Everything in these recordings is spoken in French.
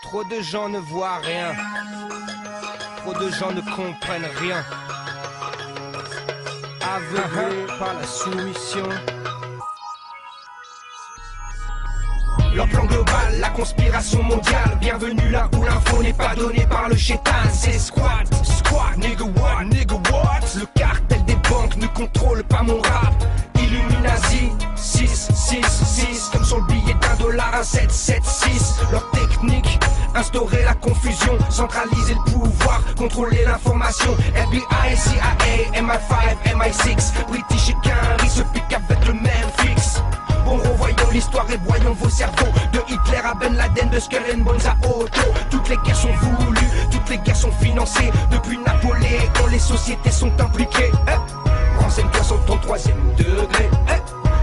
Trop de gens ne voient rien. Trop de gens ne comprennent rien. Aveuglés par la soumission. Leur plan global, la conspiration mondiale. Bienvenue là où l'info n'est pas donnée par le chétan. C'est squat, nigga what, Le cartel des banques ne contrôle pas mon rap. Illuminati, 6, comme sur le billet $1, un 776. Leur technique, instaurer la confusion, centraliser le pouvoir, contrôler l'information. FBI, CIA, MI5, MI6, British et Quinry se piquent avec le même fixe. Bon, revoyons l'histoire et voyons vos cerveaux. De Hitler à Ben Laden, de Skull and Bones à Otto. Toutes les guerres sont voulues, toutes les guerres sont financées. Depuis Napoléon, les sociétés sont impliquées. Renseigne-toi sur ton 3e degré.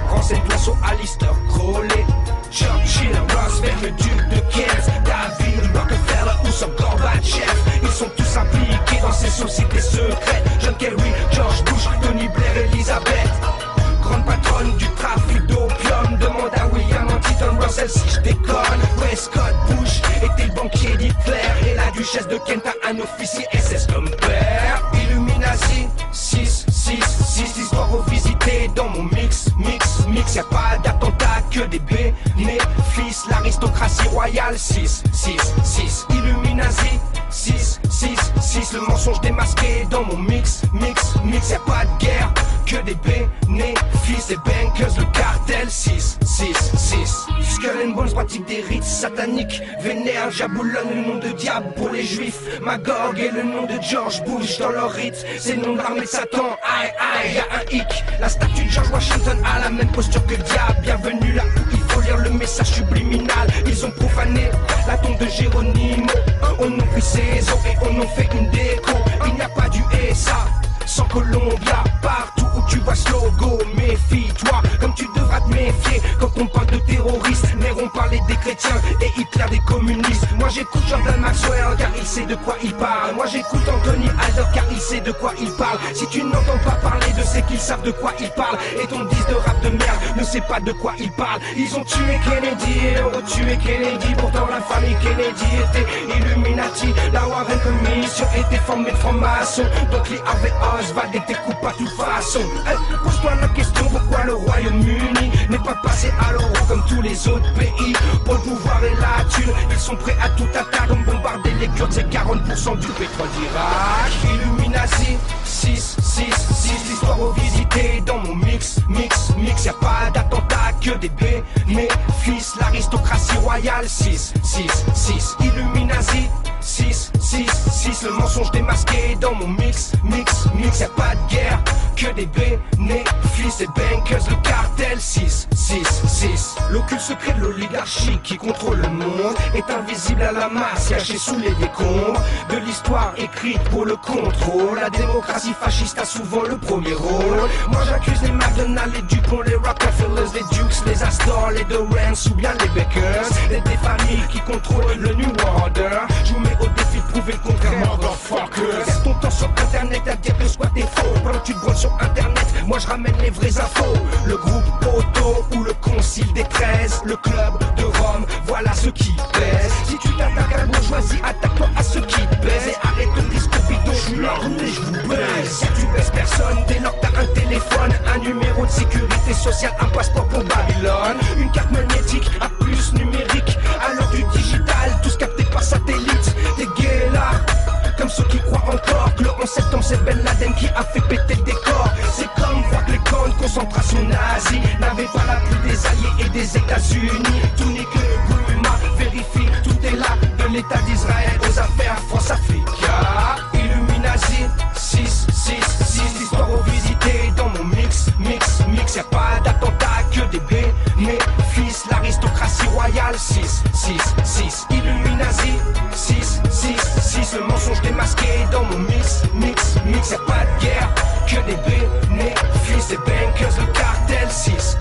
Renseigne-toi sur Alistair Crowley, Churchill, Roosevelt, le duc de Kent, David Rockefeller ou sur Gorbatchev. Ils sont tous impliqués dans ces sociétés secrètes. John Kerry, George Bush, Tony Blair, Elizabeth. Grande patronne du trafic d'opium. Demande à William Huntington Russell si je déconne. Prescott Bush était le banquier d'Hitler. Et la duchesse de Kent a un officier SS comme père. Illuminati, 6, l'histoire revisitée dans mon mix. Y'a pas d'attentat que des bénéfices. L'aristocratie royale, 6, Illuminati, 6, le mensonge démasqué dans mon mix. Y'a pas de guerre que des bénéfices. Les bankers, le cartel, 6. Skull and Bones pratique des rites sataniques. Vénère, jaboulonne le nom de diable pour les juifs. Magog est le nom de George Bush dans leur rite. C'est le nom de l'armée de Satan, aïe, y'a un hic. La statue de George Washington a la même posture que le diable. Bienvenue là où il faut lire le message subliminal. Ils ont profané la tombe de Géronimo. On en pris ses os et on en fait une déco. Il n'y a pas du SA sans Colombia. Partout où tu vois ce logo, méfie-toi comme tu devras te méfier quand on parle de terroristes. Néron parlait des chrétiens et Hitler des communistes. Moi j'écoute Jordan Maxwell car il sait de quoi il parle. Moi j'écoute Anthony Alder car il sait de quoi il parle. Si tu n'entends pas parler de ceux qui savent de quoi il parle, et ton disque de rap de merde ne sait pas de quoi il parle. Ils ont tué Kennedy et ont retué Kennedy. Pourtant la famille Kennedy était Illuminati. La Warren Commission était formée de francs-maçons. Donc les Harvey Oswald étaient coupés à toute façon. Pose-toi la question pourquoi le Royaume-Uni n'est pas passé à l'euro comme tous les autres pays. Pour le pouvoir et la thune, ils sont prêts à tout attaquer comme bombarder les Kurdes, c'est 40% du pétrole d'Irak. Illuminati, 6, l'histoire revisitée dans mon mix. Y'a pas d'attentat que des bénéfices. L'aristocratie royale, 6, Illuminati, 6, le mensonge démasqué dans mon mix. Y'a pas de guerre que des bénéfices. Les bankers, le cartel, 6. L'occulte secret de l'oligarchie qui contrôle le monde est invisible à la masse, caché sous les décombres de l'histoire écrite pour le contrôle. La démocratie fasciste a souvent le premier rôle. Moi j'accuse les McDonald's, les Dupont, les Rockefellers, les Dukes, les Astor, les Dorrance ou bien les Bakers. Des familles qui contrôlent le New Order. Je vous mets au défi de prouver le contraire, motherfuckers. Perds ton temps sur internet à dire que squat est faux. Pendant que tu te branles sur internet, moi je ramène les vraies infos. Le groupe Otto ou le concile des 13, le club de Rome, voilà ce qui pèse. Si tu t'attaques à la bourgeoisie, attaque-toi à ceux qui te baisent. Et arrête ton discours bidon, je suis là et je vous baise. Si tu baises personne, dès lors que t'as un téléphone, un numéro de sécurité sociale, un passeport pour Babylone, une carte magnétique à plus numérique. À l'heure du digital, tous captés par satellite. T'es gay là, comme ceux qui croient encore que le 11 septembre c'est Ben Laden qui a fait péter le décor. C'est comme voir que les camps de concentration nazis n'avaient pas l'appui des alliés et des États-Unis. Tout n'est que rumeur, vérifie, tout est là. De l'État d'Israël aux affaires France-Africa. Illuminati, 6, l'histoire revisitée dans mon mix. Y'a pas d'attentat que des bénéfices. L'aristocratie royale, 6, Illuminati, 6, le mensonge démasqué dans mon mix. Y'a pas de guerre que des bénéfices. Les bankers, le cartel, 6.